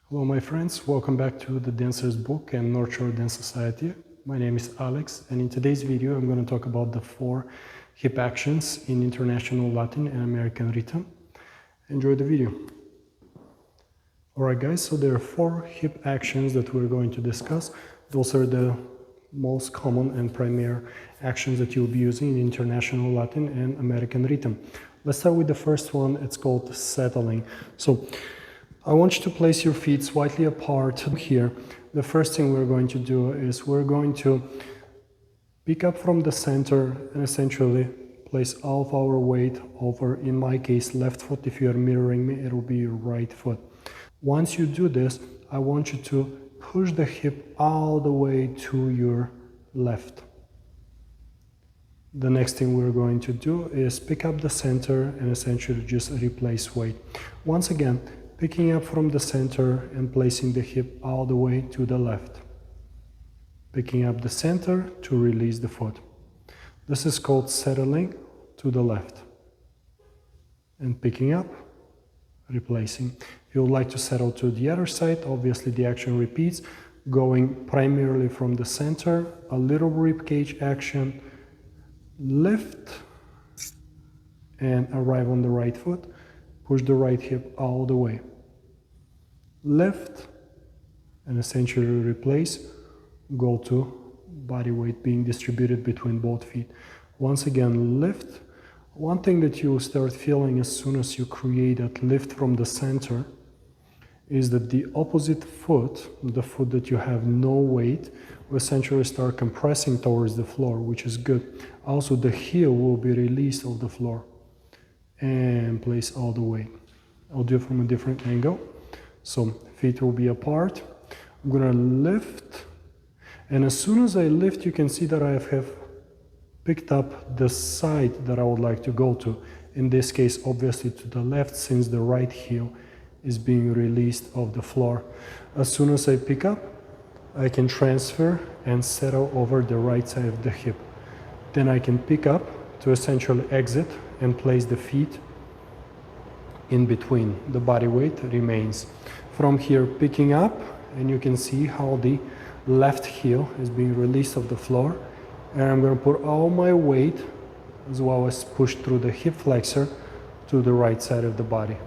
Hello my friends, welcome back to the Dancer's Book and North Shore Dance Society. My name is Alex, and in today's video I'm going to talk about the 4 hip actions in International Latin and American rhythm. Enjoy the video. Alright guys, so there are 4 hip actions that we're going to discuss. Those are the most common and primary actions that you'll be using in International Latin and American rhythm. Let's start with the first one. It's called settling. So I want you to place your feet slightly apart here. The first thing we're going to do is we're going to pick up from the center and essentially place all of our weight over, in my case, left foot. If you are mirroring me, it will be your right foot. Once you do this, I want you to push the hip all the way to your left. The next thing we're going to do is pick up the center and essentially just replace weight. Once again, picking up from the center and placing the hip all the way to the left. Picking up the center to release the foot. This is called settling to the left. And picking up, replacing. If you would like to settle to the other side, obviously the action repeats, going primarily from the center, a little rib cage action, lift, and arrive on the right foot. Push the right hip all the way. Lift, and essentially replace. Go to body weight being distributed between both feet. Once again, lift. One thing that you will start feeling as soon as you create that lift from the center is that the opposite foot, the foot that you have no weight, will essentially start compressing towards the floor, which is good. Also, the heel will be released off the floor and place all the way. I'll do it from a different angle. So feet will be apart. I'm gonna lift, and as soon as I lift, you can see that I have picked up the side that I would like to go to. In this case, obviously to the left, since the right heel is being released off the floor. As soon as I pick up, I can transfer and settle over the right side of the hip. Then I can pick up to essentially exit and place the feet in between. The body weight remains. From here, picking up, and you can see how the left heel is being released off the floor. And I'm going to put all my weight, as well as push through the hip flexor, to the right side of the body.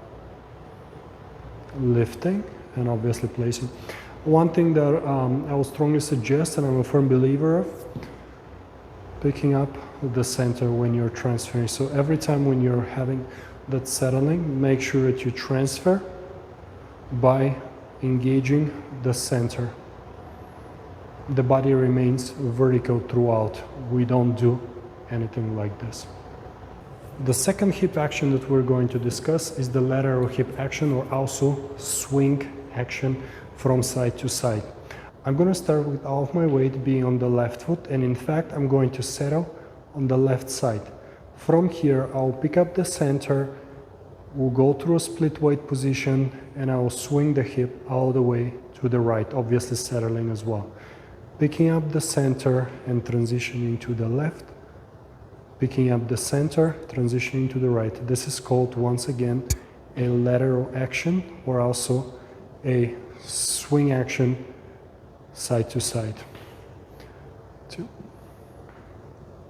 Lifting, and obviously placing. One thing that I would strongly suggest, and I'm a firm believer of, picking up the center when you're transferring. So every time when you're having that settling, make sure that you transfer by engaging the center. The body remains vertical throughout. We don't do anything like this. The second hip action that we're going to discuss is the lateral hip action, or also swing action from side to side. I'm going to start with all of my weight being on the left foot, and in fact I'm going to settle on the left side. From here I'll pick up the center, we'll go through a split weight position, and I'll swing the hip all the way to the right, obviously settling as well. Picking up the center and transitioning to the left. Picking up the center, transitioning to the right. This is called, once again, a lateral action, or also a swing action side to side. 2,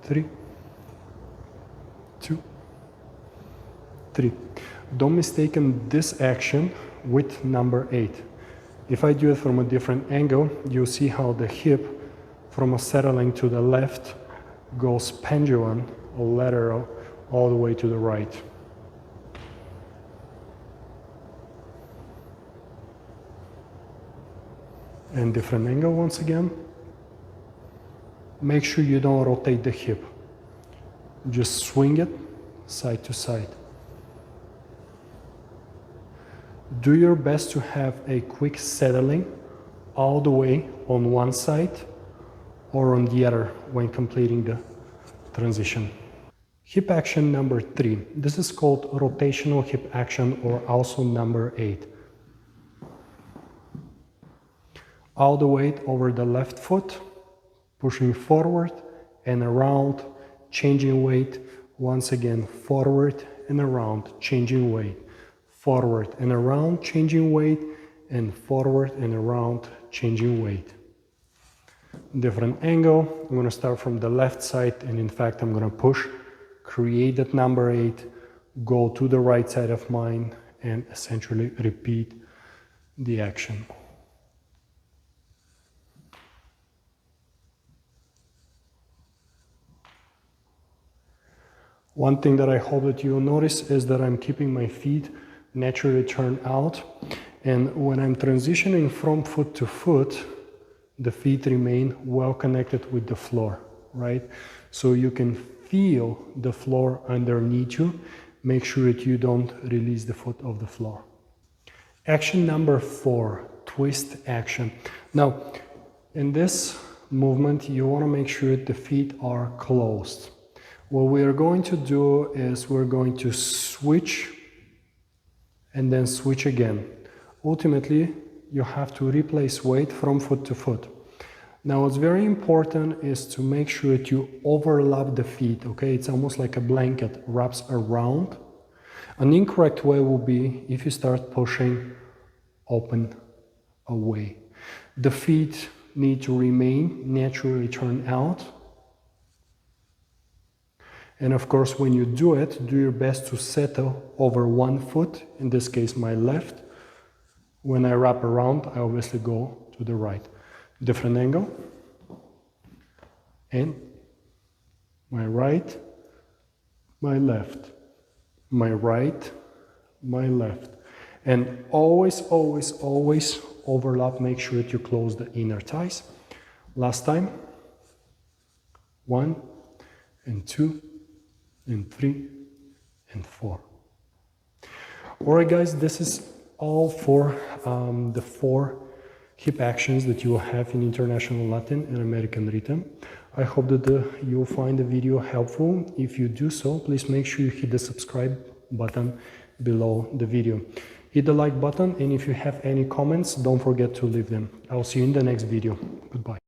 3, 2, 3. Don't mistake this action with number 8. If I do it from a different angle, you'll see how the hip from a settling to the left goes pendulum or lateral all the way to the right. And different angle once again. Make sure you don't rotate the hip. Just swing it side to side. Do your best to have a quick settling all the way on one side or on the other when completing the transition. Hip action number 3. This is called rotational hip action, or also number 8. All the weight over the left foot, pushing forward and around, changing weight, once again forward and around, changing weight, forward and around, changing weight, and forward and around, changing weight. Different angle. I'm going to start from the left side, and in fact I'm going to push, create that number 8, go to the right side of mine, and essentially repeat the action. One thing that I hope that you'll notice is that I'm keeping my feet naturally turned out, and when I'm transitioning from foot to foot, the feet remain well connected with the floor, right? So you can feel the floor underneath you. Make sure that you don't release the foot off the floor. Action number 4, twist action. Now, in this movement, you want to make sure that the feet are closed. What we are going to do is we're going to switch and then switch again. Ultimately, you have to replace weight from foot to foot. Now, what's very important is to make sure that you overlap the feet, okay? It's almost like a blanket wraps around. An incorrect way will be if you start pushing open away. The feet need to remain naturally turned out. And of course, when you do it, do your best to settle over one foot, in this case my left. When I wrap around, I obviously go to the right. Different angle. And my right, my left. My right, my left. And always, always, always overlap. Make sure that you close the inner thighs. Last time. 1 and 2 and 3 and 4. Alright guys, this is all for the 4 hip actions that you will have in International Latin and American Rhythm. I hope that you'll find the video helpful. If you do so, please make sure you hit the subscribe button below the video. Hit the like button, and if you have any comments, don't forget to leave them. I'll see you in the next video. Goodbye.